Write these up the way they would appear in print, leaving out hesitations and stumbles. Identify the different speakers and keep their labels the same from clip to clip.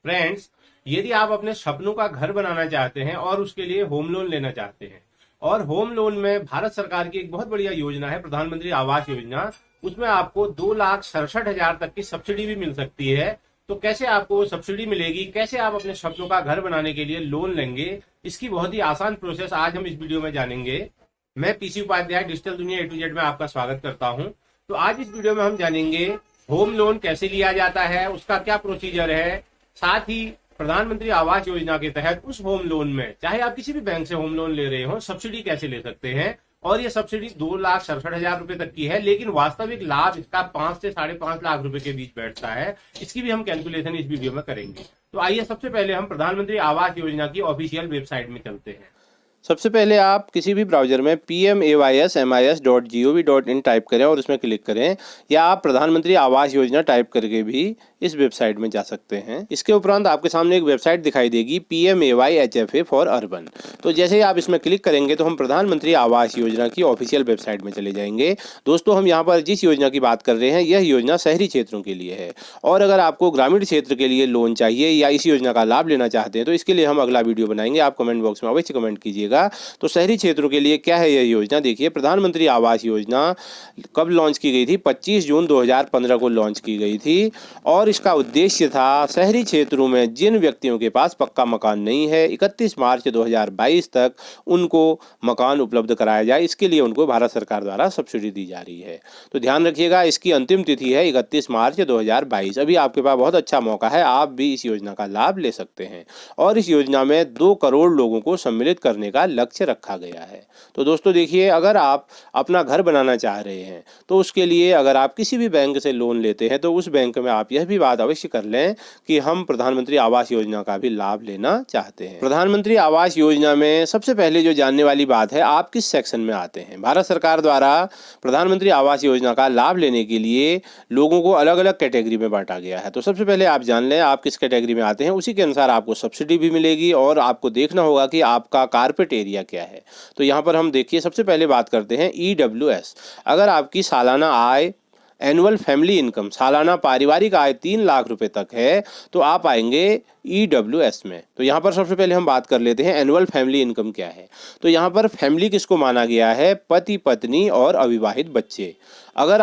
Speaker 1: Friends, यदि आप अपने सपनों का घर बनाना चाहते हैं और उसके लिए होम लोन लेना चाहते हैं और होम लोन में भारत सरकार की एक बहुत बढ़िया योजना है प्रधानमंत्री आवास योजना। उसमें आपको 2,67,000 तक की सब्सिडी भी मिल सकती है। तो कैसे आपको वो सब्सिडी मिलेगी, कैसे आप अपने सपनों का घर बनाने के लिए लोन लेंगे, इसकी बहुत ही आसान प्रोसेस आज हम इस वीडियो में जानेंगे। मैं पीसी उपाध्याय डिजिटल दुनिया A to Z में आपका स्वागत करता हूं। तो आज इस वीडियो में हम जानेंगे होम लोन कैसे लिया जाता है, उसका क्या प्रोसीजर है, साथ ही प्रधानमंत्री आवास योजना के तहत उस होम लोन में चाहे आप किसी भी बैंक से होम लोन ले रहे हो सब्सिडी कैसे ले सकते हैं। और ये सब्सिडी 2,67,000 रुपए तक की है, लेकिन वास्तविक लाभ इसका 5 से 5.5 लाख रुपए के बीच बैठता है। इसकी भी हम कैलकुलेशन इस वीडियो में करेंगे। तो आइए सबसे पहले हम प्रधानमंत्री आवास योजना की ऑफिशियल वेबसाइट में चलते हैं।
Speaker 2: सबसे पहले आप किसी भी ब्राउज़र में pmaysmis.gov.in टाइप करें और उसमें क्लिक करें, या आप प्रधानमंत्री आवास योजना टाइप करके भी इस वेबसाइट में जा सकते हैं। इसके उपरांत आपके सामने एक वेबसाइट दिखाई देगी PMAY-HFA फॉर अर्बन। तो जैसे ही आप इसमें क्लिक करेंगे तो हम प्रधानमंत्री आवास योजना की ऑफिशियल वेबसाइट में चले जाएंगे। दोस्तों, हम यहाँ पर जिस योजना की बात कर रहे हैं यह योजना शहरी क्षेत्रों के लिए है, और अगर आपको ग्रामीण क्षेत्र के लिए लोन चाहिए या इस योजना का लाभ लेना चाहते हैं तो इसके लिए हम अगला वीडियो बनाएंगे। आप कमेंट बॉक्स में अवश्य कमेंट कीजिएगा। तो शहरी क्षेत्रों के लिए क्या है यह योजना, देखिए प्रधानमंत्री आवास योजना कब लॉन्च की गई थी? 25 जून 2015 को लॉन्च की गई थी, और इसका उद्देश्य था शहरी क्षेत्रों में जिन व्यक्तियों के पास पक्का मकान नहीं है 31 मार्च 2022 तक उनको मकान उपलब्ध कराया जाए। इसके लिए उनको भारत सरकार द्वारा सब्सिडी दी जा रही है। तो ध्यान रखिएगा, इसकी अंतिम तिथि है 31 मार्च 2022। अभी आपके पास बहुत अच्छा मौका है, आप भी इस योजना का लाभ ले सकते हैं। और इस योजना में 2 करोड़ लोगों को सम्मिलित करने का लक्ष्य रखा गया है। तो दोस्तों देखिए, अगर आप अपना घर बनाना चाह रहे हैं तो उसके लिए अगर आप किसी भी बैंक से लोन लेते हैं तो उस बैंक में आप यह भी बात अवश्य कर लें कि हम प्रधानमंत्री आवास योजना का भी लाभ लेना चाहते हैं। प्रधानमंत्री आवास योजना में सबसे पहले जो जानने वाली बात है, आप किस सेक्शन में आते हैं। भारत सरकार द्वारा प्रधानमंत्री आवास योजना का लाभ लेने के लिए लोगों को अलग अलग कैटेगरी में बांटा गया है। तो सबसे पहले आप जान लें आप किस कैटेगरी में आते हैं, उसी के अनुसार आपको सब्सिडी भी मिलेगी, और आपको देखना होगा कि आपका कारपेट एरिया क्या है। तो यहाँ पर हम देखिए सबसे पहले बात करते हैं EWS। अगर आपकी सालाना आय, एनुअल फैमिली इनकम, सालाना पारिवारिक आय 3 लाख रुपए तक है तो आप आएंगे EWS में। तो यहाँ पर सबसे पहले हम बात कर लेते हैं एनुअल फैमिली इनकम क्या है। तो यहाँ पर फैमिली किसको माना गया है? पति, पत्नी और अविवाहित बच्चे। अगर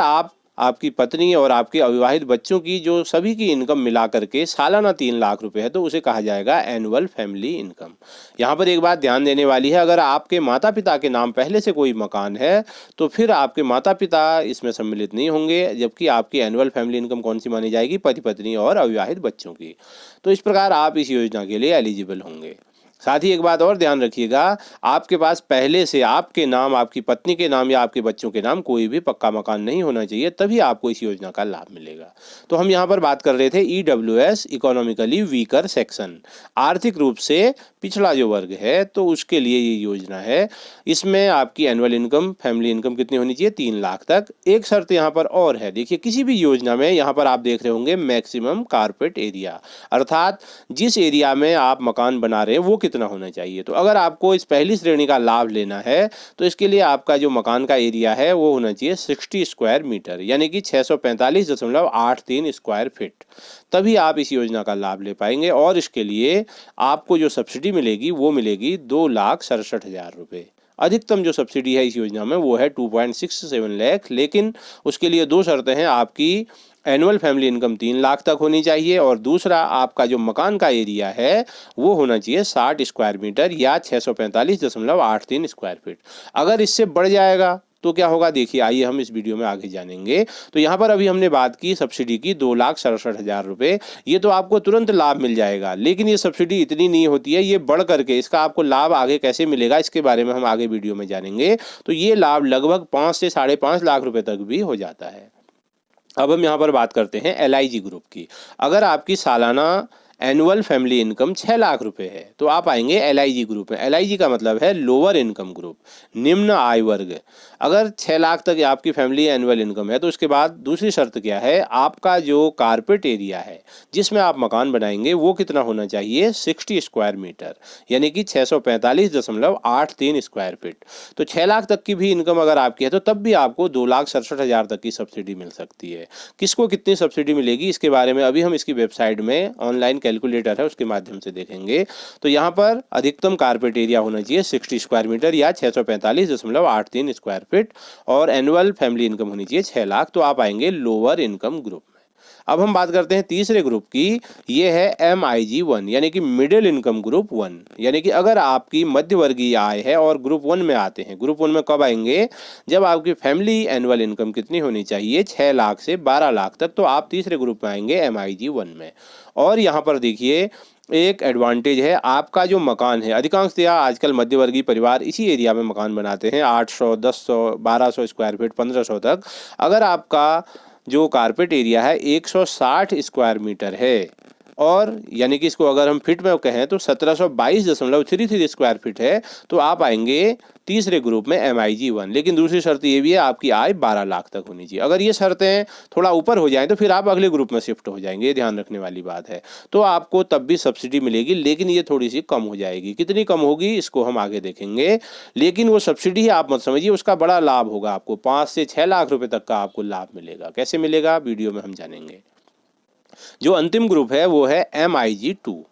Speaker 2: आपकी पत्नी और आपके अविवाहित बच्चों की जो सभी की इनकम मिला करके सालाना 3 लाख रुपए है तो उसे कहा जाएगा एनुअल फैमिली इनकम। यहाँ पर एक बात ध्यान देने वाली है, अगर आपके माता पिता के नाम पहले से कोई मकान है तो फिर आपके माता पिता इसमें सम्मिलित नहीं होंगे, जबकि आपकी एनुअल फैमिली इनकम कौन सी मानी जाएगी? पति, पत्नी और अविवाहित बच्चों की। तो इस प्रकार आप इस योजना के लिए एलिजिबल होंगे। साथ ही एक बात और ध्यान रखिएगा, आपके पास पहले से आपके नाम, आपकी पत्नी के नाम या आपके बच्चों के नाम कोई भी पक्का मकान नहीं होना चाहिए, तभी आपको इस योजना का लाभ मिलेगा। तो हम यहाँ पर बात कर रहे थे EWS, इकोनॉमिकली वीकर सेक्शन, आर्थिक रूप से पिछड़ा जो वर्ग है, तो उसके लिए ये योजना है। इसमें आपकी एनुअल इनकम, फैमिली इनकम कितनी होनी चाहिए? 3 लाख तक। एक शर्त यहाँ पर और है, देखिए किसी भी योजना में यहाँ पर आप देख रहे होंगे मैक्सिमम कारपेट एरिया, अर्थात जिस एरिया में आप मकान बना रहे हैं वो कितना होना चाहिए। तो अगर आपको इस पहली श्रेणी का लाभ लेना है तो इसके लिए आपका जो मकान का एरिया है वो होना चाहिए 60 स्क्वायर मीटर, यानी कि 645.83 स्क्वायर फीट। तभी आप इस योजना का लाभ ले पाएंगे, और इसके लिए आपको जो सब्सिडी मिलेगी वो मिलेगी 2,67,000 रुपये। अधिकतम जो सब्सिडी है इस योजना में वो है 2.67 लाख, लेकिन उसके लिए 2 शर्तें हैं। आपकी एनुअल फैमिली इनकम 3 लाख तक होनी चाहिए, और दूसरा आपका जो मकान का एरिया है वो होना चाहिए 60 स्क्वायर मीटर या 645.83 स्क्वायर फीट। अगर इससे बढ़ जाएगा तो क्या होगा, देखिए आइए हम इस वीडियो में आगे जानेंगे। तो यहाँ पर अभी हमने बात की सब्सिडी की 2,67,000 रुपये, ये तो आपको तुरंत लाभ मिल जाएगा, लेकिन ये सब्सिडी इतनी नहीं होती है, ये बढ़ करके इसका आपको लाभ आगे कैसे मिलेगा इसके बारे में हम आगे वीडियो में जानेंगे। तो ये लाभ लगभग 5 से 5.5 लाख रुपये तक भी हो जाता है। अब हम यहाँ पर बात करते हैं LIG ग्रुप की। अगर आपकी सालाना एनुअल फैमिली इनकम 6 लाख रुपए है तो आप आएंगे LIG ग्रुप में। LIG का मतलब है लोअर इनकम ग्रुप, निम्न आय वर्ग। अगर 6 लाख तक आपकी फैमिली एनुअल इनकम है तो उसके बाद दूसरी शर्त क्या है, आपका जो कारपेट एरिया है जिसमें आप मकान बनाएंगे वो कितना होना चाहिए? 60 स्क्वायर मीटर, यानी कि 645.83 स्क्वायर फीट। तो 6 लाख तक की भी इनकम अगर आपकी है तो तब भी आपको 2,67,000 तक की सब्सिडी मिल सकती है। किसको कितनी सब्सिडी मिलेगी इसके बारे में अभी हम इसकी वेबसाइट में ऑनलाइन कैलकुलेटर है उसके माध्यम से देखेंगे तो यहाँ पर अधिकतम कारपेट एरिया होना चाहिए 60 स्क्वायर मीटर या 645.83 स्क्वायर फीट और एनुअल फैमिली इनकम होनी चाहिए 6 लाख। तो आप आएंगे लोअर इनकम ग्रुप में। अब हम बात करते हैं तीसरे ग्रुप की, ये है MIG1 यानी कि मिडिल इनकम ग्रुप 1। यानी कि अगर आपकी मध्यवर्गीय आय है और ग्रुप 1 में आते हैं, ग्रुप 1 में कब आएंगे, जब आपकी फैमिली एनुअल इनकम कितनी होनी चाहिए 6 लाख से 12 लाख तक, तो आप तीसरे ग्रुप में आएंगे MIG1 में। और यहाँ पर देखिए एक एडवांटेज है, आपका जो मकान है, अधिकांशतः आजकल मध्यवर्गीय परिवार इसी एरिया में मकान बनाते हैं 800, 1000, 1200 स्क्वायर फीट, 1500 तक। अगर आपका जो कारपेट एरिया है 160 स्क्वायर मीटर है और यानी कि इसको अगर हम फिट में कहें तो 1722.33 स्क्वायर फीट है, तो आप आएंगे तीसरे ग्रुप में MIG1। लेकिन दूसरी शर्त ये भी है, आपकी आय 12 लाख तक होनी चाहिए। अगर ये शर्तें थोड़ा ऊपर हो जाएं तो फिर आप अगले ग्रुप में शिफ्ट हो जाएंगे, ये ध्यान रखने वाली बात है। तो आपको तब भी सब्सिडी मिलेगी, लेकिन ये थोड़ी सी कम हो जाएगी। कितनी कम होगी इसको हम आगे देखेंगे, लेकिन वो सब्सिडी आप मत समझिए, उसका बड़ा लाभ होगा आपको। 5 से 6 लाख रुपए तक का आपको लाभ मिलेगा। कैसे मिलेगा वीडियो में हम जानेंगे। जो अंतिम ग्रुप है वो है MIG2।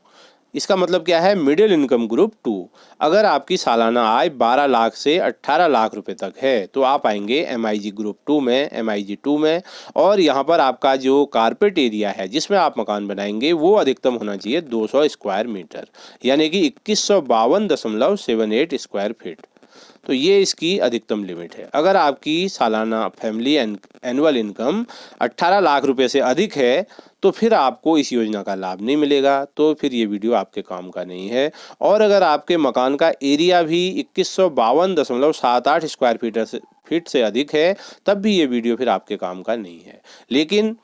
Speaker 2: इसका मतलब क्या है, मिडिल इनकम ग्रुप 2। अगर आपकी सालाना आय 12 लाख से 18 लाख रुपए तक है तो आप आएंगे MIG ग्रुप 2 में, MIG2 में। और यहाँ पर आपका जो कारपेट एरिया है जिसमें आप मकान बनाएंगे वो अधिकतम होना चाहिए 200 स्क्वायर मीटर यानी कि 2152.78 स्क्वायर फीट। तो ये इसकी अधिकतम लिमिट है। अगर आपकी सालाना फैमिली एनुअल इनकम 18 लाख रुपए से अधिक है तो फिर आपको इस योजना का लाभ नहीं मिलेगा, तो फिर ये वीडियो आपके काम का नहीं है। और अगर आपके मकान का एरिया भी 2152.78 स्क्वायर फीट से अधिक है तब भी ये वीडियो फिर आपके काम का नहीं है। लेकिन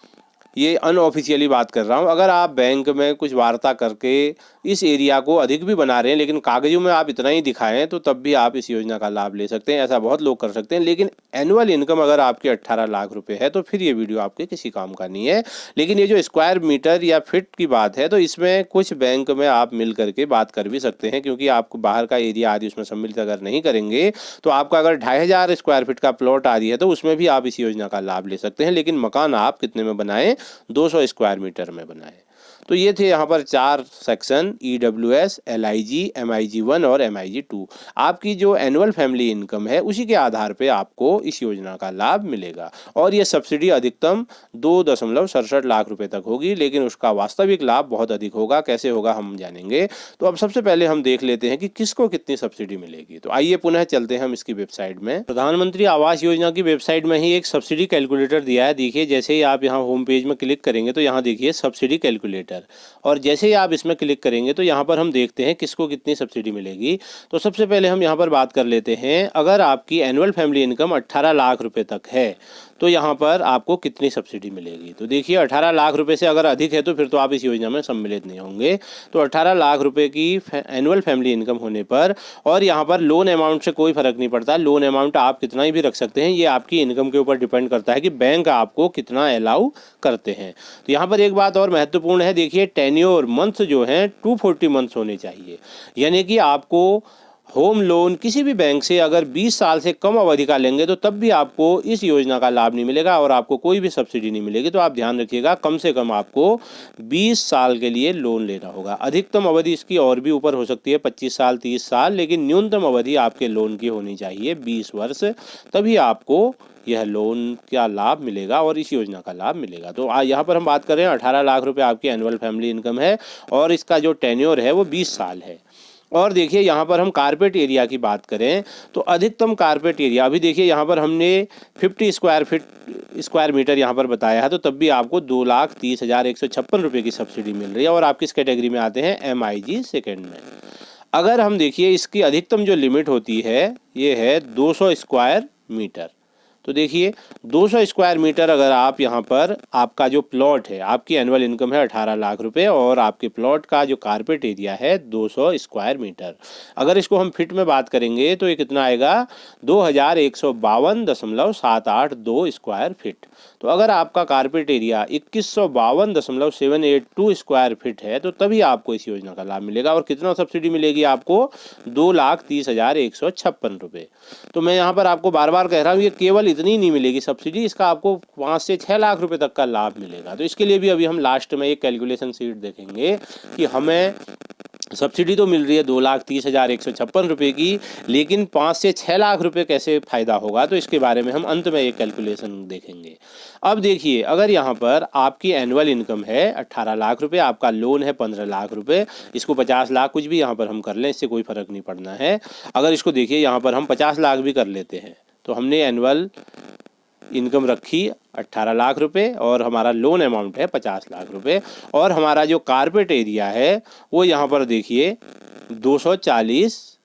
Speaker 2: ये अनऑफिशियली बात कर रहा हूँ, अगर आप बैंक में कुछ वार्ता करके इस एरिया को अधिक भी बना रहे हैं लेकिन कागजों में आप इतना ही दिखाएं तो तब भी आप इस योजना का लाभ ले सकते हैं। ऐसा बहुत लोग कर सकते हैं। लेकिन एनुअल इनकम अगर आपकी 18 लाख रुपए है तो फिर ये वीडियो आपके किसी काम का नहीं है। लेकिन ये जो स्क्वायर मीटर या फिट की बात है तो इसमें कुछ बैंक में आप मिल करके बात कर भी सकते हैं, क्योंकि आपको बाहर का एरिया आदि उसमें सम्मिलित अगर नहीं करेंगे तो आपका अगर 2500 स्क्वायर फीट का प्लॉट आदि है तो उसमें भी आप इस योजना का लाभ ले सकते हैं। लेकिन मकान आप कितने में बनाएं, 200 स्क्वायर मीटर में बनाएं। तो ये थे यहाँ पर 4 सेक्शन, EWS, LIG, MIG1 और MIG2। आपकी जो एनुअल फैमिली इनकम है उसी के आधार पे आपको इस योजना का लाभ मिलेगा। और ये सब्सिडी अधिकतम 2.67 लाख रुपए तक होगी, लेकिन उसका वास्तविक लाभ बहुत अधिक होगा। कैसे होगा हम जानेंगे। तो अब सबसे पहले हम देख लेते हैं कि किसको कितनी सब्सिडी मिलेगी। तो आइए पुनः चलते हैं हम इसकी वेबसाइट में। प्रधानमंत्री आवास योजना की वेबसाइट में ही एक सब्सिडी कैलकुलेटर दिया है। देखिए, जैसे ही आप यहाँ होम पेज में क्लिक करेंगे तो यहाँ देखिए सब्सिडी कैलकुलेटर, और जैसे ही आप इसमें क्लिक करेंगे तो यहाँ पर हम देखते हैं किसको कितनी सब्सिडी मिलेगी। तो सबसे पहले हम यहाँ पर बात कर लेते हैं, अगर आपकी एनुअल फैमिली इनकम 18 लाख रुपए तक है तो यहाँ पर आपको कितनी सब्सिडी मिलेगी। तो देखिए 18 लाख रुपए से अगर अधिक है तो फिर तो आप इस योजना में सम्मिलित नहीं होंगे। तो 18 लाख रुपए की एनुअल फैमिली इनकम होने पर, और यहाँ पर लोन अमाउंट से कोई फर्क नहीं पड़ता, लोन अमाउंट आप कितना ही भी रख सकते हैं, ये आपकी इनकम के ऊपर डिपेंड करता है कि बैंक आपको कितना अलाउ करते हैं। तो यहाँ पर एक बात और महत्वपूर्ण है, देखिए टेन्योर मंथ जो है 240 मंथ्स होने चाहिए। यानी कि आपको होम लोन किसी भी बैंक से अगर 20 साल से कम अवधि का लेंगे तो तब भी आपको इस योजना का लाभ नहीं मिलेगा और आपको कोई भी सब्सिडी नहीं मिलेगी। तो आप ध्यान रखिएगा, कम से कम आपको 20 साल के लिए लोन लेना होगा। अधिकतम अवधि इसकी और भी ऊपर हो सकती है, 25 साल, 30 साल, लेकिन न्यूनतम अवधि आपके लोन की होनी चाहिए 20 वर्ष, तभी आपको यह लोन का लाभ मिलेगा और इस योजना का लाभ मिलेगा। तो यहाँ पर हम बात कर रहे हैं 18 लाख रुपए आपकी एनुअल फैमिली इनकम है और इसका जो टेन्योर है वो 20 साल है। और देखिए यहाँ पर हम कारपेट एरिया की बात करें तो अधिकतम कारपेट एरिया, अभी देखिए यहाँ पर हमने 50 स्क्वायर मीटर यहाँ पर बताया है, तो तब भी आपको 2,30,156 रुपये की सब्सिडी मिल रही है। और आप किस कैटेगरी में आते हैं, MIG सेकेंड में। अगर हम देखिए इसकी अधिकतम जो लिमिट होती है ये है 200 स्क्वायर मीटर। तो देखिए 200 स्क्वायर मीटर अगर आप यहाँ पर, आपका जो प्लॉट है, आपकी एनुअल इनकम है 18 लाख रुपए और आपके प्लॉट का जो कारपेट एरिया है 200 स्क्वायर मीटर, अगर इसको हम फिट में बात करेंगे तो ये कितना आएगा, 2152.782 स्क्वायर फीट। तो अगर आपका कारपेट एरिया 2152.782 स्क्वायर फीट है तो तभी आपको इस योजना का लाभ मिलेगा। और कितना सब्सिडी मिलेगी आपको, 2,30,156 रुपये। तो मैं यहाँ पर आपको बार बार कह रहा हूँ, ये केवल कितनी नहीं मिलेगी सब्सिडी, इसका आपको 5 से 6 लाख रुपए तक का लाभ मिलेगा। तो इसके लिए भी अभी हम लास्ट में एक कैलकुलेशन शीट देखेंगे कि हमें सब्सिडी तो मिल रही है 2,30,156 रुपये की, लेकिन 5 से 6 लाख रुपए कैसे फ़ायदा होगा, तो इसके बारे में हम अंत में एक कैलकुलेशन देखेंगे। अब देखिए, अगर यहाँ पर आपकी एनुअल इनकम है 18 लाख रुपए, आपका लोन है 15 लाख रुपए, इसको 50 लाख कुछ भी यहाँ पर हम कर लें, इससे कोई फ़र्क नहीं पड़ना है। अगर इसको देखिए यहाँ पर हम 50 लाख भी कर लेते हैं, तो हमने एनुअल इनकम रखी 18 लाख रुपए और हमारा लोन अमाउंट है 50 लाख रुपए, और हमारा जो कारपेट एरिया है वो यहाँ पर देखिए 240,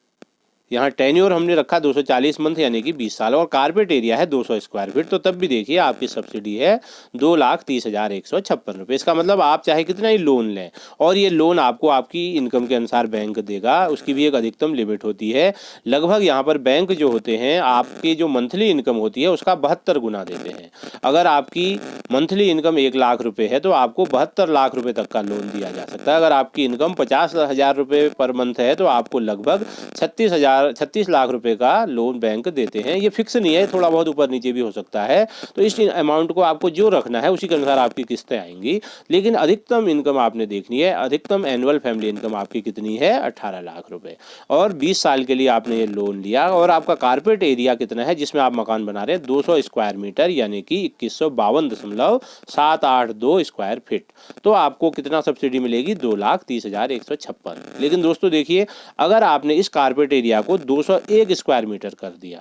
Speaker 2: यहाँ टेन्योर हमने रखा 240 मंथ यानी कि 20 साल, और कारपेट एरिया है 200 स्क्वायर फीट। तो तब भी देखिए आपकी सब्सिडी है 2,30,156 रुपये। इसका मतलब आप चाहे कितना ही लोन लें, और ये लोन आपको आपकी इनकम के अनुसार बैंक देगा, उसकी भी एक अधिकतम लिमिट होती है। लगभग यहाँ पर बैंक जो होते हैं आपकी जो मंथली इनकम होती है उसका 72 गुना देते हैं। अगर आपकी मंथली इनकम 1 लाख रुपये है तो आपको 72 लाख रुपये तक का लोन दिया जा सकता है। अगर आपकी इनकम 50,000 रुपये पर मंथ है तो आपको लगभग 36 लाख रुपए का लोन बैंक देते हैं। ये फिक्स नहीं है, थोड़ा बहुत ऊपर नीचे भी हो सकता है। तो इस अमाउंट को आपको जो रखना है उसी के अनुसार आपकी किस्तें आएंगी, लेकिन अधिकतम इनकम आपने देखनी है। अधिकतम एनुअल फैमिली इनकम आपकी कितनी है? 18 लाख रुपए, और 20 साल के लिए आपने ये लोन लिया। और आपका कारपेट एरिया कितना है जिसमें आप मकान बना रहे हैं? 200 स्क्वायर मीटर यानी कि 2152.782 स्क्वायर फीट। तो आपको कितना सब्सिडी मिलेगी? 2,30,156। लेकिन दोस्तों देखिए, अगर आपने इस कारपेट एरिया को 201 स्क्वायर मीटर कर दिया,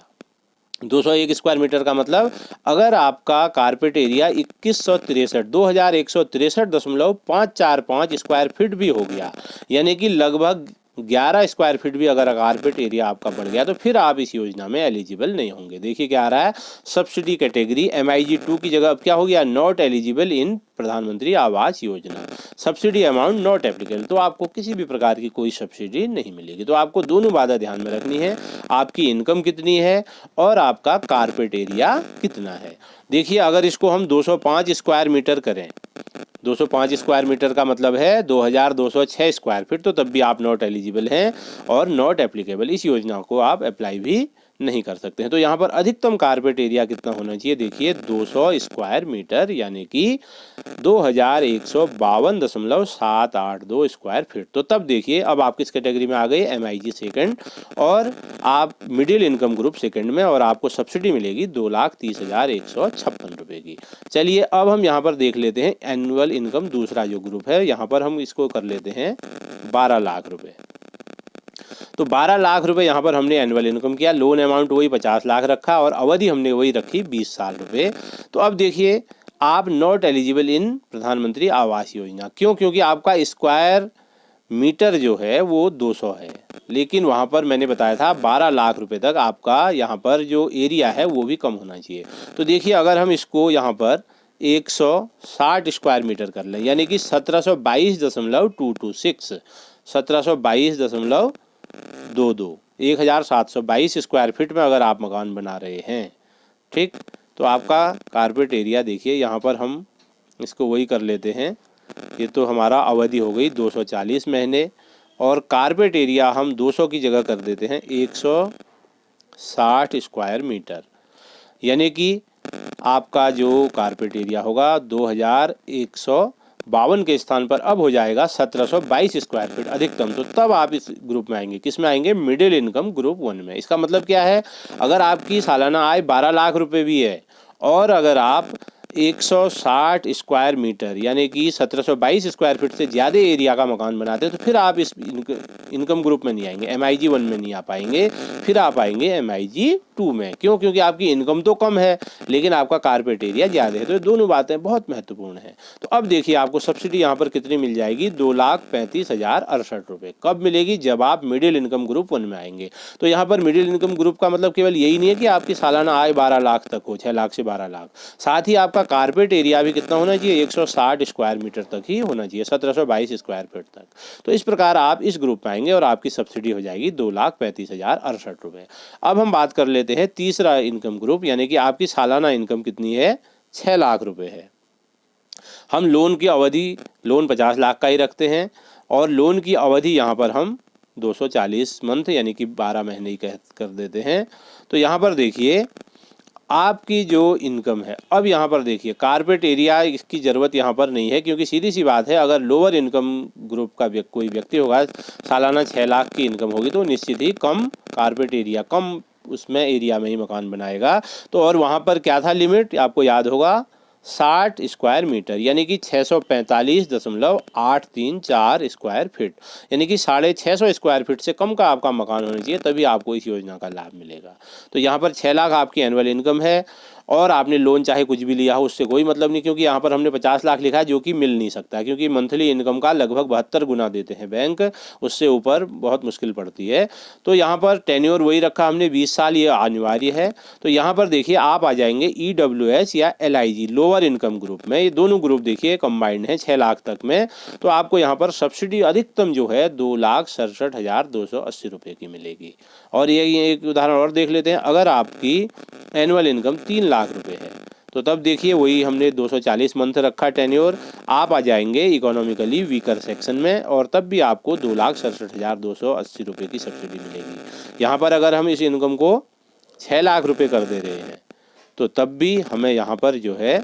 Speaker 2: 201 स्क्वायर मीटर का मतलब अगर आपका कारपेट एरिया 2163 स्क्वायर फीट भी हो गया, यानी कि लगभग 11 स्क्वायर फीट भी अगर कारपेट एरिया आपका बढ़ गया, तो फिर आप इस योजना में एलिजिबल नहीं होंगे। देखिए क्या आ रहा है, सब्सिडी कैटेगरी MIG 2 की जगह अब क्या हो गया? नॉट एलिजिबल इन प्रधानमंत्री Awas Yojana, subsidy amount not applicable. तो आपको किसी भी प्रकार की कोई सब्सिडी नहीं मिलेगी। तो आपको दोनों बातें ध्यान में रखनी है, आपकी इनकम कितनी है और आपका कारपेट एरिया कितना है। देखिए, अगर इसको हम 205 स्क्वायर मीटर करें, 205 स्क्वायर मीटर का मतलब है 2206 स्क्वायर फीट, तो तब भी आप नॉट एलिजिबल हैं और नॉट एप्लीकेबल, इस योजना को आप अप्लाई भी नहीं कर सकते हैं। तो यहाँ पर अधिकतम कारपेट एरिया कितना होना चाहिए? देखिए 200 स्क्वायर मीटर यानी कि 2152.782 स्क्वायर फीट। तो तब देखिए अब आप किस कैटेगरी में आ गए? MIG सेकंड, और आप मिडिल इनकम ग्रुप सेकंड में, और आपको सब्सिडी मिलेगी 2,30,156 रुपये की। चलिए अब हम यहाँ पर देख लेते हैं एनुअल इनकम दूसरा जो ग्रुप है, यहाँ पर हम इसको कर लेते हैं 12 लाख रुपये। तो 12 लाख रुपए यहाँ पर हमने एनुअल इनकम किया, लोन अमाउंट वही 50 लाख रखा और अवधि हमने वही रखी 20 साल रुपए। तो अब देखिए आप नॉट एलिजिबल इन प्रधानमंत्री आवास योजना, क्यों? क्योंकि आपका स्क्वायर मीटर जो है वो 200 है, लेकिन वहाँ पर मैंने बताया था 12 लाख रुपए तक आपका यहाँ पर जो एरिया है वो भी कम होना चाहिए। तो देखिए अगर हम इसको यहाँ पर 160 स्क्वायर मीटर कर लें, यानी कि 1722.226, 1722.22, 1722 स्क्वायर फीट में अगर आप मकान बना रहे हैं, ठीक, तो आपका कारपेट एरिया देखिए यहाँ पर हम इसको वही कर लेते हैं। ये तो हमारा अवधि हो गई 240 महीने, और कारपेट एरिया हम 200 की जगह कर देते हैं 160 स्क्वायर मीटर, यानी कि आपका जो कारपेट एरिया होगा 2152 के स्थान पर अब हो जाएगा 1722 स्क्वायर फीट अधिकतम। तो तब आप इस ग्रुप में आएंगे, किस में आएंगे? मिडिल इनकम ग्रुप 1 में। इसका मतलब क्या है? अगर आपकी सालाना आय 12 लाख रुपए भी है और अगर आप 160 स्क्वायर मीटर यानी कि 1722 स्क्वायर फीट से ज़्यादा एरिया का मकान बनाते हैं, तो फिर आप इस इनकम ग्रुप में नहीं आएंगे, MIG 1 में नहीं आ पाएंगे, फिर आप आएंगे MIG 2 में। क्यों? क्योंकि आपकी इनकम तो कम है लेकिन आपका कारपेट एरिया ज़्यादा है। तो ये दोनों बातें बहुत महत्वपूर्ण हैं। तो अब देखिए आपको सब्सिडी यहाँ पर कितनी मिल जाएगी? 2,35,068 रुपये। कब मिलेगी? जब आप मिडिल इनकम ग्रुप 1 में आएंगे। तो यहाँ पर मिडिल इनकम ग्रुप का मतलब केवल यही नहीं है कि आपकी सालाना आय 12 लाख तक हो, 6 लाख से 12 लाख, साथ ही आपका कारपेट एरिया भी कितना होना चाहिए? 160 स्क्वायर मीटर तक ही होना चाहिए, 1722 स्क्वायर फीट तक। तो इस प्रकार आप इस ग्रुप में आएंगे और आपकी सब्सिडी हो जाएगी 2,35,068 रुपये। अब हम बात कर लेते हैं तीसरा इनकम ग्रुप, यानी कि आपकी सालाना इनकम कितनी है? 6 लाख रुपये है। हम लोन की अवधि, लोन 50 लाख का ही रखते हैं और लोन की अवधि यहाँ पर हम 240 मंथ यानी कि 12 महीने ही कर देते हैं। तो यहाँ पर देखिए आपकी जो इनकम है, अब यहाँ पर देखिए कारपेट एरिया इसकी ज़रूरत यहाँ पर नहीं है, क्योंकि सीधी सी बात है, अगर लोअर इनकम ग्रुप का कोई व्यक्ति होगा, सालाना 6 लाख की इनकम होगी, तो निश्चित ही कम कारपेट एरिया, कम उसमें एरिया में ही मकान बनाएगा। तो और वहाँ पर क्या था लिमिट, आपको याद होगा 60 स्क्वायर मीटर, यानी कि 645.834 स्क्वायर फीट, यानी कि 650 स्क्वायर फीट से कम का आपका मकान होना चाहिए, तभी आपको इस योजना का लाभ मिलेगा। तो यहाँ पर 6 लाख आपकी एनुअल इनकम है, और आपने लोन चाहे कुछ भी लिया हो उससे कोई मतलब नहीं, क्योंकि यहाँ पर हमने 50 लाख लिखा है, जो कि मिल नहीं सकता, क्योंकि मंथली इनकम का लगभग 72 गुना देते हैं बैंक, उससे ऊपर बहुत मुश्किल पड़ती है। तो यहाँ पर टेन्योर वही रखा हमने, 20 साल, ये अनिवार्य है। तो यहाँ पर देखिए आप आ जाएंगे EWS या LIG, लोअर इनकम ग्रुप में, ये दोनों ग्रुप देखिए कंबाइंड हैं 6 लाख तक में। तो आपको यहाँ पर सब्सिडी अधिकतम जो है 2,67,280 रुपये की मिलेगी। और ये एक उदाहरण और देख लेते हैं, अगर आपकी एनुअल इनकम 3 लाख रुपए है, तो तब देखिए वही हमने 240 मंथ रखा टेन्योर, आप आ जाएंगे इकोनॉमिकली वीकर सेक्शन में, और तब भी आपको 2,67,280 रुपये की सब्सिडी मिलेगी। यहाँ पर अगर हम इस इनकम को 6 लाख रुपए कर दे रहे हैं, तो तब भी हमें यहाँ पर जो है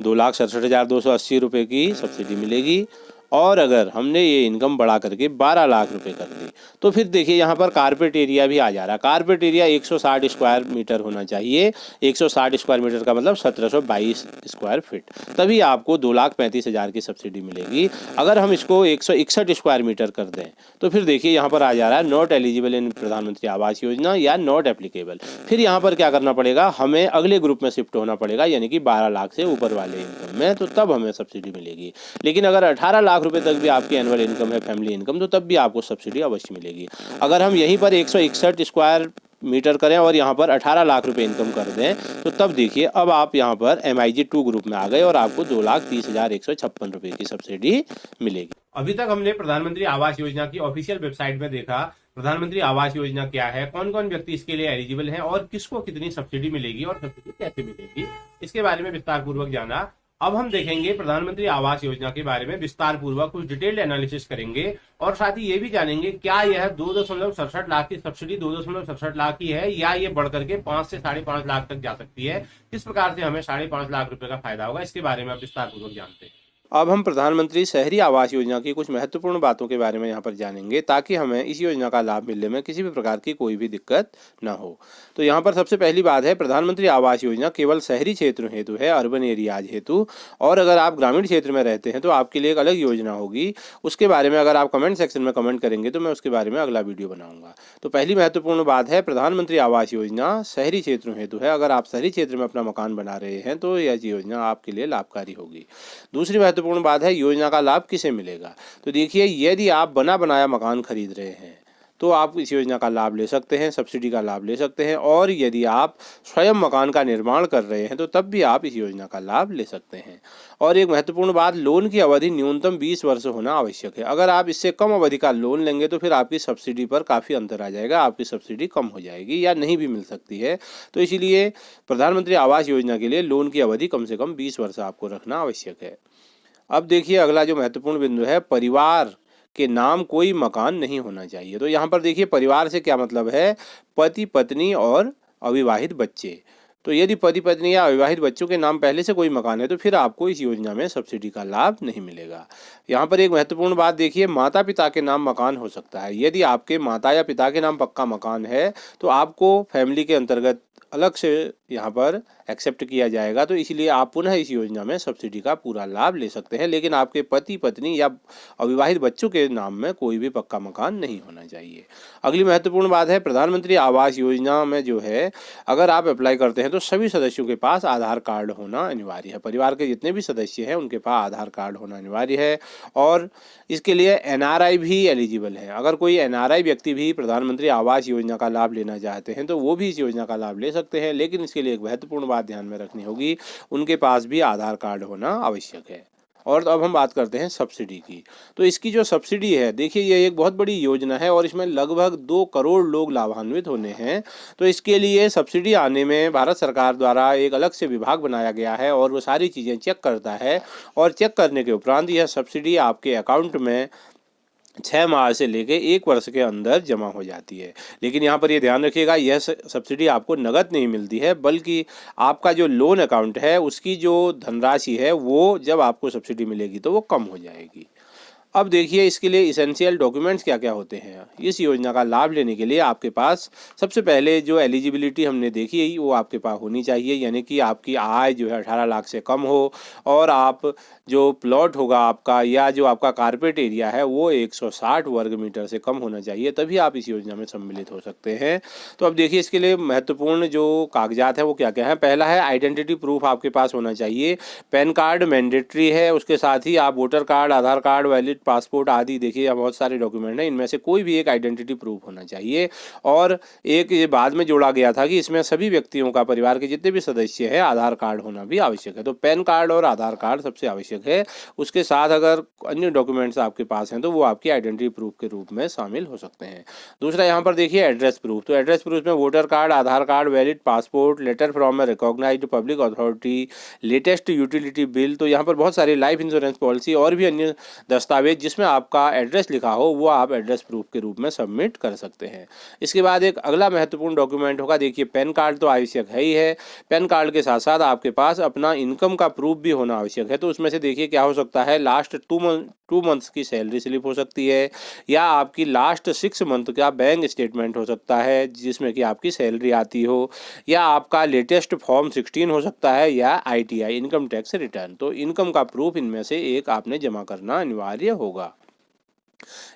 Speaker 2: 2,67,280 रुपये की सब्सिडी मिलेगी। और अगर हमने ये इनकम बढ़ा करके 12 लाख रुपए कर दी, तो फिर देखिए यहाँ पर कारपेट एरिया भी आ जा रहा है। कारपेट एरिया 160 स्क्वायर मीटर होना चाहिए, 160 स्क्वायर मीटर का मतलब 1722 स्क्वायर फीट, तभी आपको 2,35,000 की सब्सिडी मिलेगी। अगर हम इसको 161 स्क्वायर मीटर कर दें, तो फिर देखिए यहाँ पर आ जा रहा है नॉट एलिजिबल इन प्रधानमंत्री आवास योजना या नॉट एप्लीकेबल। फिर यहाँ पर क्या करना पड़ेगा, हमें अगले ग्रुप में शिफ्ट होना पड़ेगा, यानी कि 12 लाख से ऊपर वाले इनकम में, तो तब हमें सब्सिडी मिलेगी। लेकिन अगर 18 लाख रुपए तक भी आपकी एनुअल इनकम है, फैमिली इनकम, तो तब भी आपको सब्सिडी अवश्य मिलेगी। अगर हम यहीं पर 161 स्क्वायर मीटर करें और यहाँ पर 18 लाख रुपए इनकम कर दें, तो तब देखिए अब आप यहाँ पर MIG 2 ग्रुप में आ गए और आपको 2,30,156 रुपए की सब्सिडी मिलेगी।
Speaker 1: अभी तक हमने प्रधानमंत्री आवास योजना की ऑफिशियल वेबसाइट में देखा प्रधानमंत्री आवास योजना क्या है, कौन कौन व्यक्ति इसके लिए एलिजिबल हैं और किसको कितनी सब्सिडी मिलेगी और सब्सिडी कैसे मिलेगी, इसके बारे में विस्तार पूर्वक जाना। अब हम देखेंगे प्रधानमंत्री आवास योजना के बारे में विस्तार पूर्वक कुछ डिटेल्ड एनालिसिस करेंगे, और साथ ही ये भी जानेंगे क्या यह 2.67 लाख की सब्सिडी 2.67 लाख की है, या ये बढ़ करके 5 से 5.5 लाख तक जा सकती है। किस प्रकार से हमें 5.5 लाख रुपए का फायदा होगा, इसके बारे में अब विस्तार पूर्वक जानते हैं।
Speaker 2: अब हम प्रधानमंत्री शहरी आवास योजना की कुछ महत्वपूर्ण बातों के बारे में यहाँ पर जानेंगे, ताकि हमें इस योजना का लाभ मिलने में किसी भी प्रकार की कोई भी दिक्कत न हो। तो यहाँ पर सबसे पहली बात है, प्रधानमंत्री आवास योजना केवल शहरी क्षेत्र हेतु है, अर्बन एरियाज हेतु, और अगर आप ग्रामीण क्षेत्र में रहते हैं तो आपके लिए एक अलग योजना होगी। उसके बारे में अगर आप कमेंट सेक्शन में कमेंट करेंगे तो मैं उसके बारे में अगला वीडियो बनाऊंगा। तो पहली महत्वपूर्ण बात है, प्रधानमंत्री आवास योजना शहरी क्षेत्रों हेतु है। अगर आप शहरी क्षेत्र में अपना मकान बना रहे हैं तो यह योजना आपके लिए लाभकारी होगी। दूसरी महत्वपूर्ण बात है, योजना का लाभ किसे मिलेगा। तो देखिए, यदि आप बना बनाया मकान खरीद रहे हैं तो आप इस योजना का लाभ ले सकते हैं, सब्सिडी का लाभ ले सकते हैं, और यदि आप स्वयं मकान का निर्माण कर रहे हैं तो तब भी आप इस योजना का लाभ ले सकते हैं। और एक महत्वपूर्ण बात, लोन की अवधि न्यूनतम 20 वर्ष होना आवश्यक है। अगर आप इससे कम अवधि का लोन लेंगे तो फिर आपकी सब्सिडी पर काफ़ी अंतर आ जाएगा, आपकी सब्सिडी कम हो जाएगी या नहीं भी मिल सकती है। तो इसीलिए प्रधानमंत्री आवास योजना के लिए लोन की अवधि कम से कम 20 वर्ष आपको रखना आवश्यक है। अब देखिए अगला जो महत्वपूर्ण बिंदु है, परिवार के नाम कोई मकान नहीं होना चाहिए। तो यहाँ पर देखिए परिवार से क्या मतलब है, पति पत्नी और अविवाहित बच्चे। तो यदि पति पत्नी या अविवाहित बच्चों के नाम पहले से कोई मकान है तो फिर आपको इस योजना में सब्सिडी का लाभ नहीं मिलेगा। यहाँ पर एक महत्वपूर्ण बात देखिए, माता पिता के नाम मकान हो सकता है। यदि आपके माता या पिता के नाम पक्का मकान है तो आपको फैमिली के अंतर्गत अलग से यहाँ पर एक्सेप्ट किया जाएगा, तो इसलिए आप पुनः इस योजना में सब्सिडी का पूरा लाभ ले सकते हैं। लेकिन आपके पति पत्नी या अविवाहित बच्चों के नाम में कोई भी पक्का मकान नहीं होना चाहिए। अगली महत्वपूर्ण बात है, प्रधानमंत्री आवास योजना में जो है, अगर आप अप्लाई करते हैं तो सभी सदस्यों के पास आधार कार्ड होना अनिवार्य है। परिवार के जितने भी सदस्य हैं उनके पास आधार कार्ड होना अनिवार्य है, और इसके लिए NRI भी एलिजिबल है। अगर कोई NRI व्यक्ति भी प्रधानमंत्री आवास योजना का लाभ लेना चाहते हैं तो वो भी इस योजना का लाभ ले सकते हैं, लेकिन इसके लिए एक महत्वपूर्ण बात ध्यान में रखनी होगी, उनके पास भी आधार कार्ड होना आवश्यक है। और अब हम बात करते हैं सब्सिडी की। तो इसकी जो सब्सिडी है, देखिए ये एक बहुत बड़ी योजना है और इसमें लगभग 2 करोड़ लोग लाभान्वित होने हैं। तो इसके लिए सब्सिडी आने में भारत सरकार द्वारा एक अलग से विभाग बनाया गया है और वो सारी चीज़ें चेक करता है, और चेक करने के उपरांत यह सब्सिडी आपके अकाउंट में 6 माह से लेके 1 वर्ष के अंदर जमा हो जाती है। लेकिन यहाँ पर ये ध्यान रखिएगा, यह सब्सिडी आपको नकद नहीं मिलती है, बल्कि आपका जो लोन अकाउंट है उसकी जो धनराशि है वो जब आपको सब्सिडी मिलेगी तो वो कम हो जाएगी। अब देखिए इसके लिए इसेंशियल डॉक्यूमेंट्स क्या क्या होते हैं। इस योजना का लाभ लेने के लिए आपके पास सबसे पहले जो एलिजिबिलिटी हमने देखी है वो आपके पास होनी चाहिए, यानी कि आपकी आय जो है 18 लाख से कम हो और आप जो प्लॉट होगा आपका या जो आपका कारपेट एरिया है वो 160 वर्ग मीटर से कम होना चाहिए, तभी आप इस योजना में सम्मिलित हो सकते हैं। तो अब देखिए इसके लिए महत्वपूर्ण जो कागजात हैं वो क्या क्या हैं। पहला है आइडेंटिटी प्रूफ आपके पास होना चाहिए। पैन कार्ड मैंडेटरी है, उसके साथ ही आप voter card, Aadhaar card, valid passport आदि, देखिए बहुत सारे डॉक्यूमेंट हैं, इनमें से कोई भी एक आइडेंटिटी प्रूफ होना चाहिए। और एक ये बाद में जोड़ा गया था कि इसमें सभी व्यक्तियों का, परिवार के जितने भी सदस्य हैं, आधार कार्ड होना भी आवश्यक है। तो पैन कार्ड और आधार कार्ड सबसे आवश्यक है। उसके साथ अगर अन्य डॉक्यूमेंट्स आपके पास हैं तो वो आपकी आइडेंटिटी प्रूफ के रूप में शामिल हो सकते हैं। दूसरा यहाँ पर देखिए एड्रेस प्रूफ। तो एड्रेस प्रूफ में voter card, Aadhaar card, valid passport, letter from a recognised public authority, latest utility bill. तो यहाँ पर बहुत सारी लाइफ इंश्योरेंस पॉलिसी और भी अन्य दस्तावेज जिसमें आपका एड्रेस लिखा हो वो आप एड्रेस प्रूफ के रूप में सबमिट कर सकते हैं। इसके बाद एक अगला महत्वपूर्ण डॉक्यूमेंट होगा, देखिए पैन कार्ड तो आवश्यक है ही है। पैन कार्ड के साथ साथ आपके पास अपना इनकम का प्रूफ भी होना आवश्यक है। तो उसमें से देखिए क्या हो सकता है, लास्ट 2 मंथ्स की सैलरी स्लिप हो सकती है, या आपकी लास्ट 6 मंथ का बैंक स्टेटमेंट हो सकता है जिसमें कि आपकी सैलरी आती हो, या आपका लेटेस्ट फॉर्म 16 हो सकता है, या ITI इनकम टैक्स रिटर्न। तो इनकम का प्रूफ इनमें से एक आपने जमा करना अनिवार्य होगा।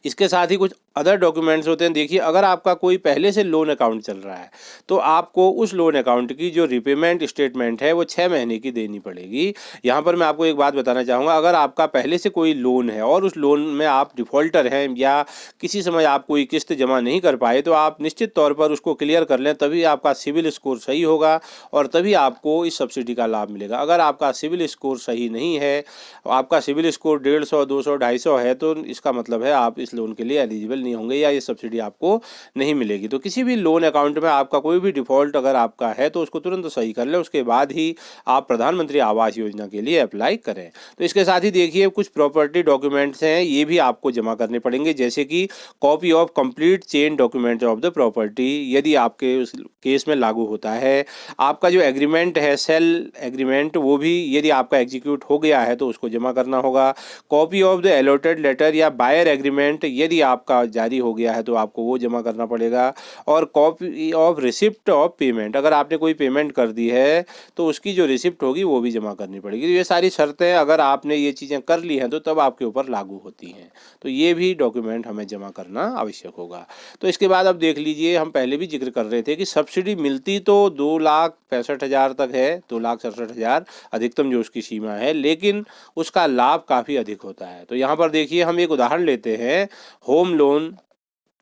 Speaker 2: इसके साथ ही कुछ अदर डॉक्यूमेंट्स होते हैं। देखिए अगर आपका कोई पहले से लोन अकाउंट चल रहा है तो आपको उस लोन अकाउंट की जो रिपेमेंट स्टेटमेंट है वो 6 महीने की देनी पड़ेगी। यहाँ पर मैं आपको एक बात बताना चाहूँगा, अगर आपका पहले से कोई लोन है और उस लोन में आप डिफ़ॉल्टर हैं या किसी समय आप कोई किस्त जमा नहीं कर पाए, तो आप निश्चित तौर पर उसको क्लियर कर लें, तभी आपका सिविल स्कोर सही होगा और तभी आपको इस सब्सिडी का लाभ मिलेगा। अगर आपका सिविल स्कोर सही नहीं है, आपका सिविल स्कोर 150, 200, 250 है, तो इसका मतलब है आप इस लोन के लिए एलिजिबल नहीं होंगे या ये सब्सिडी आपको नहीं मिलेगी। तो किसी भी लोन अकाउंट में आपका कोई भी डिफ़ॉल्ट अगर आपका है तो उसको तुरंत सही कर लें, उसके बाद ही आप प्रधानमंत्री आवास योजना के लिए अप्लाई करें। तो इसके साथ ही देखिए कुछ प्रॉपर्टी डॉक्यूमेंट्स हैं, ये भी आपको जमा करने पड़ेंगे, जैसे कि copy of complete chain documents of the property, यदि आपके उस केस में लागू होता है। आपका जो एग्रीमेंट है, सेल एग्रीमेंट, वो भी यदि आपका एग्जीक्यूट हो गया है तो उसको जमा करना होगा। Copy of the allotted letter या बायर एग्रीमेंट यदि आपका जारी हो गया है तो आपको वो जमा करना पड़ेगा। और copy of receipt of payment, अगर आपने कोई पेमेंट कर दी है तो उसकी जो रिसिप्ट होगी वो भी जमा करनी पड़ेगी। तो ये सारी शर्तें अगर आपने ये चीज़ें कर ली हैं तो तब आपके ऊपर लागू होती हैं। तो ये भी डॉक्यूमेंट हमें जमा करना आवश्यक होगा। तो इसके बाद अब देख लीजिए, हम पहले भी जिक्र कर रहे थे कि सब्सिडी मिलती तो 2,65,000 तक है, 2,67,000 अधिकतम जो उसकी सीमा है, लेकिन उसका लाभ काफ़ी अधिक होता है। तो यहाँ पर देखिए हम एक उदाहरण लेते हैं, होम लोन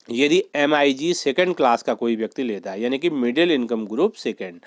Speaker 2: यदि MIG सेकंड क्लास का कोई व्यक्ति लेता है, यानी कि मिडिल इनकम ग्रुप सेकंड,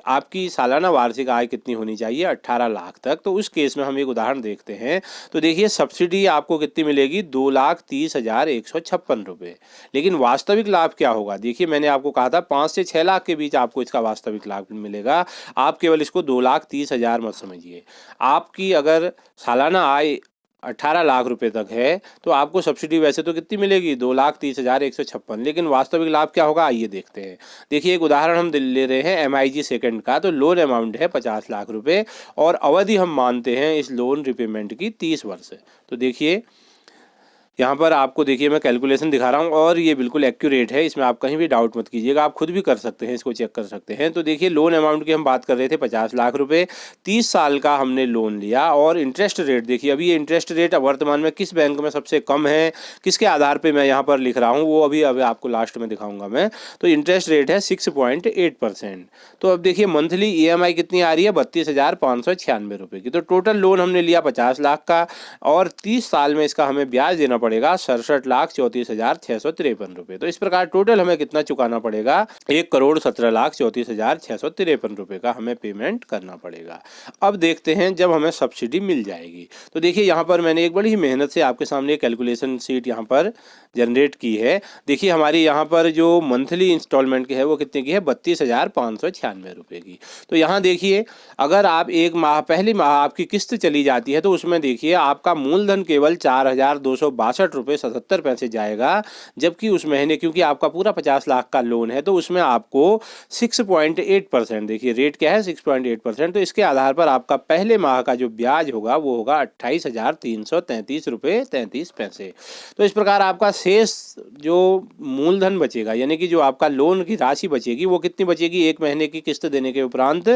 Speaker 2: आपकी सालाना वार्षिक आय कितनी होनी चाहिए, 18 लाख तक। तो उस केस में हम एक उदाहरण देखते हैं। तो देखिए सब्सिडी आपको कितनी मिलेगी, 2,30,156 रुपये। लेकिन वास्तविक लाभ क्या होगा, देखिए मैंने आपको कहा था 5 से 6 लाख के बीच आपको इसका वास्तविक लाभ मिलेगा। आप केवल इसको 2,30,000 मत समझिए। आपकी अगर सालाना आय 18 लाख रुपए तक है तो आपको सब्सिडी वैसे तो कितनी मिलेगी, 2,30,156, लेकिन वास्तविक लाभ क्या होगा, आइए देखते हैं। देखिए एक उदाहरण हम ले रहे हैं MIG सेकंड का। तो लोन अमाउंट है 50 लाख रुपए और अवधि हम मानते हैं इस लोन रिपेमेंट की 30 वर्ष। तो देखिए यहाँ पर आपको देखिए मैं कैलकुलेशन दिखा रहा हूँ और ये बिल्कुल एक्यूरेट है, इसमें आप कहीं भी डाउट मत कीजिएगा, आप खुद भी कर सकते हैं, इसको चेक कर सकते हैं। तो देखिए लोन अमाउंट की हम बात कर रहे थे 50 लाख रुपए, 30 साल का हमने लोन लिया। और इंटरेस्ट रेट देखिए, अभी ये इंटरेस्ट रेट वर्तमान में किस बैंक में सबसे कम है, किसके आधार पर मैं यहाँ पर लिख रहा हूँ वो अभी आपको लास्ट में दिखाऊँगा मैं। तो इंटरेस्ट रेट है 6.8%। तो अब देखिए मंथली EMI कितनी आ रही है, 32,596 रुपये की। तो टोटल लोन हमने लिया 50 लाख का और 30 साल में इसका हमें ब्याज देना पड़ेगा 67,34,653 रुपये। तो इस प्रकार टोटल हमें कितना चुकाना पड़ेगा, 1,17,34,653 रुपये का हमें पेमेंट करना पड़ेगा। अब देखते हैं जब हमें सब्सिडी मिल जाएगी। तो देखिए यहाँ पर मैंने एक बड़ी ही मेहनत से आपके सामने कैलकुलेशन शीट यहाँ पर जनरेट की है। देखिए हमारी यहाँ पर जो मंथली इंस्टॉलमेंट की है वो कितने की है, 32,596 रुपये की। तो यहाँ देखिए अगर आप एक माह, पहली माह आपकी किस्त चली जाती है तो उसमें देखिए आपका मूलधन केवल 4,262 ₹64.77 जाएगा, जबकि उस महीने क्योंकि आपका पूरा 50 लाख का लोन है तो उसमें आपको 6.8%, देखिए रेट क्या है 6.8%, तो इसके आधार पर आपका पहले माह का जो ब्याज होगा वो होगा ₹28,333.33। तो इस प्रकार आपका शेष जो मूलधन बचेगा यानी कि जो आपका लोन की राशि बचेगी वो कितनी बचेगी एक महीने की किस्त देने के उपरांत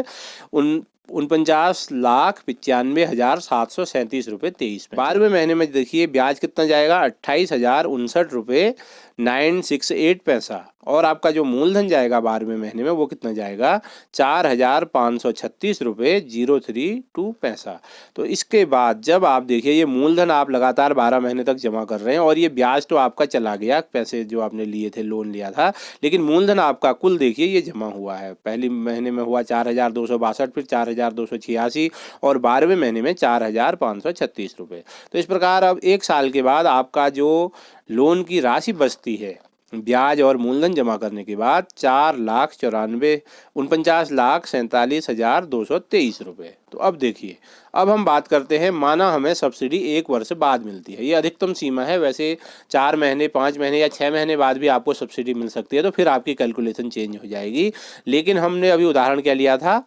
Speaker 2: 49,95,737.23। 12वें महीने में देखिए ब्याज कितना जाएगा ₹28,059.968 और आपका जो मूलधन जाएगा 12वें महीने में वो कितना जाएगा ₹4,536.032। तो इसके बाद जब आप देखिए ये मूलधन आप लगातार 12 महीने तक जमा कर रहे हैं और ये ब्याज तो आपका चला गया, पैसे जो आपने लिए थे लोन लिया था, लेकिन मूलधन आपका कुल देखिए ये जमा हुआ है। पहले महीने में हुआ 4,262, फिर 4,286 और 12वें महीने में 4,536 रुपये। तो इस प्रकार अब एक साल के बाद आपका जो लोन की राशि बचती है ब्याज और मूलधन जमा करने के बाद 4,49,47,223 रुपये। तो अब देखिए, अब हम बात करते हैं, माना हमें सब्सिडी 1 वर्ष बाद मिलती है, ये अधिकतम सीमा है, वैसे 4 महीने 5 महीने या 6 महीने बाद भी आपको सब्सिडी मिल सकती है, तो फिर आपकी कैलकुलेशन चेंज हो जाएगी। लेकिन हमने अभी उदाहरण क्या लिया था,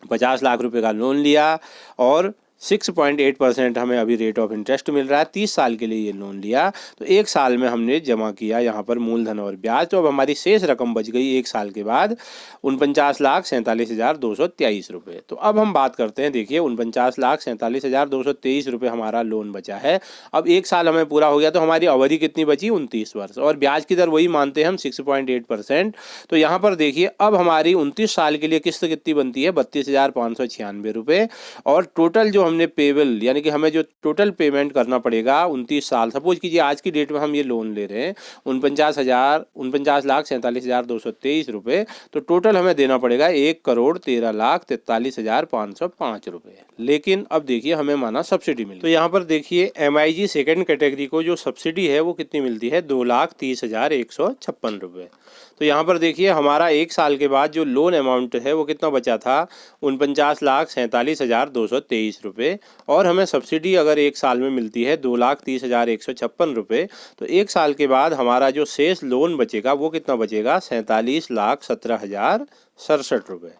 Speaker 2: 50 लाख रुपए का लोन लिया और 6.8% हमें अभी रेट ऑफ इंटरेस्ट मिल रहा है, 30 साल के लिए ये लोन लिया, तो एक साल में हमने जमा किया यहाँ पर मूलधन और ब्याज, तो अब हमारी शेष रकम बच गई एक साल के बाद 49,47,223 रुपये। तो अब हम बात करते हैं, देखिए 49,47,223 रुपये हमारा लोन बचा है। अब एक साल हमें पूरा हो गया तो हमारी अवधि कितनी बची 29 वर्ष और ब्याज की दर वही मानते हैं हम 6.8%। तो यहाँ पर देखिए अब हमारी 29 साल के लिए किस्त कितनी बनती है 32,596 रुपये और टोटल जो हमने पेबल यानी कि हमें जो टोटल पेमेंट करना पड़ेगा 29 साल, सपोज कीजिए आज की डेट में हम ये लोन ले रहे हैं 49,47,223 रुपये, तो टोटल हमें देना पड़ेगा 1,13,43,505 रुपये। लेकिन अब देखिए हमें माना सब्सिडी मिली, तो यहाँ पर देखिए MIG सेकेंड कैटेगरी को जो सब्सिडी है वो कितनी मिलती है 2,30,156 रुपये। तो यहाँ पर देखिए हमारा एक साल के बाद जो लोन अमाउंट है वो कितना बचा था 49,47,223 रुपये और हमें सब्सिडी अगर एक साल में मिलती है 2,30,156 रुपये, तो एक साल के बाद हमारा जो शेष लोन बचेगा वो कितना बचेगा 47,17,067 रुपये।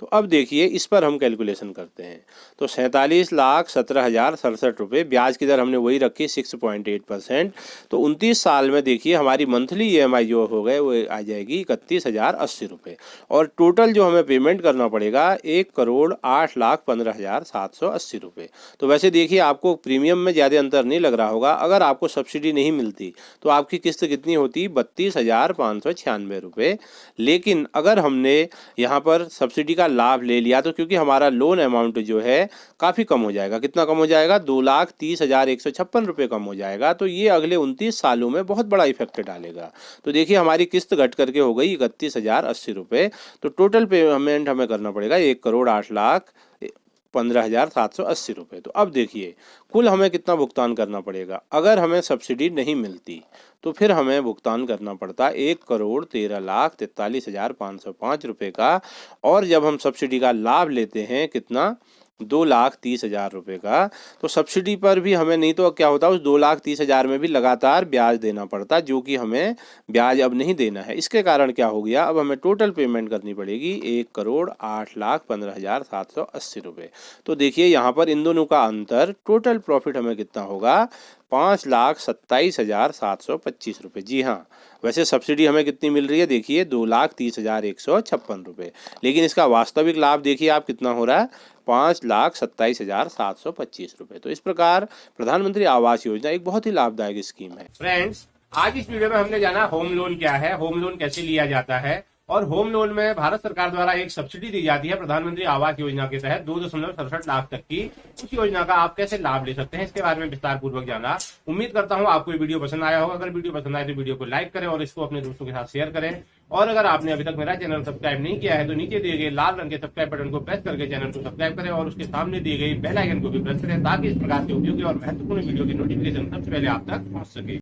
Speaker 2: तो अब देखिए इस पर हम कैलकुलेशन करते हैं, तो 47,17,067 रुपये, ब्याज की दर हमने वही रखी 6.8%, तो 29 साल में देखिए हमारी मंथली EMI जो हो गए वो आ जाएगी 31,080 रुपये और टोटल जो हमें पेमेंट करना पड़ेगा 1,08,15,780 रुपये। तो वैसे देखिए आपको प्रीमियम में ज़्यादा अंतर नहीं लग रहा होगा, अगर आपको सब्सिडी नहीं मिलती तो आपकी किस्त कितनी होती 32,596 रुपये। लेकिन अगर हमने यहाँ पर सब्सिडी का लाभ ले लिया तो क्योंकि हमारा लोन अमाउंट जो है काफ़ी कम हो जाएगा, कितना कम हो जाएगा 2,30,156 रुपये कम हो जाएगा, तो ये अगले 29 सालों में बहुत बड़ा इफेक्ट डालेगा। तो देखिए हमारी किस्त घट करके हो गई 31,080 रुपये, तो टोटल पेमेंट हमें करना पड़ेगा 1,08,15,780 रुपये। तो अब देखिए कुल हमें कितना भुगतान करना पड़ेगा, अगर हमें सब्सिडी नहीं मिलती तो फिर हमें भुगतान करना पड़ता 1,13,43,505 रुपये का, और जब हम सब्सिडी का लाभ लेते हैं कितना 2,30,000 रुपये का, तो सब्सिडी पर भी हमें नहीं तो क्या होता उस 2,30,000 में भी लगातार ब्याज देना पड़ता, जो कि हमें ब्याज अब नहीं देना है। इसके कारण क्या हो गया, अब हमें टोटल पेमेंट करनी पड़ेगी 1,08,15,780 रुपये। तो देखिए यहाँ पर इन दोनों का अंतर टोटल प्रॉफिट हमें कितना होगा 5,27,725 रुपये। जी हाँ, वैसे सब्सिडी हमें कितनी मिल रही है देखिए 2,30,156 रुपये, लेकिन इसका वास्तविक लाभ देखिए आप कितना हो रहा है 5,27,725 रुपये। तो इस प्रकार प्रधानमंत्री आवास योजना एक बहुत ही लाभदायक स्कीम है।
Speaker 1: फ्रेंड्स, आज इस वीडियो में हमने जाना होम लोन क्या है, होम लोन कैसे लिया जाता है और होम लोन में भारत सरकार द्वारा एक सब्सिडी दी जाती है प्रधानमंत्री आवास योजना के तहत 2.67 लाख तक की। उस योजना का आप कैसे लाभ ले सकते हैं इसके बारे में विस्तार पूर्वक जाना। उम्मीद करता हूं आपको ये वीडियो पसंद आया होगा। अगर वीडियो पसंद आए तो वीडियो को लाइक करें और इसको अपने दोस्तों के साथ शेयर करें, और अगर आपने अभी तक मेरा चैनल सब्सक्राइब नहीं किया है तो नीचे दिए गए लाल रंग के सब्सक्राइब बटन को प्रेस करके चैनल को सब्सक्राइब करें और उसके सामने दिए गई बेल आइकन को भी प्रेस करें, ताकि इस प्रकार के उपयोगी और महत्वपूर्ण वीडियो की नोटिफिकेशन सबसे पहले आप तक पहुंच सके।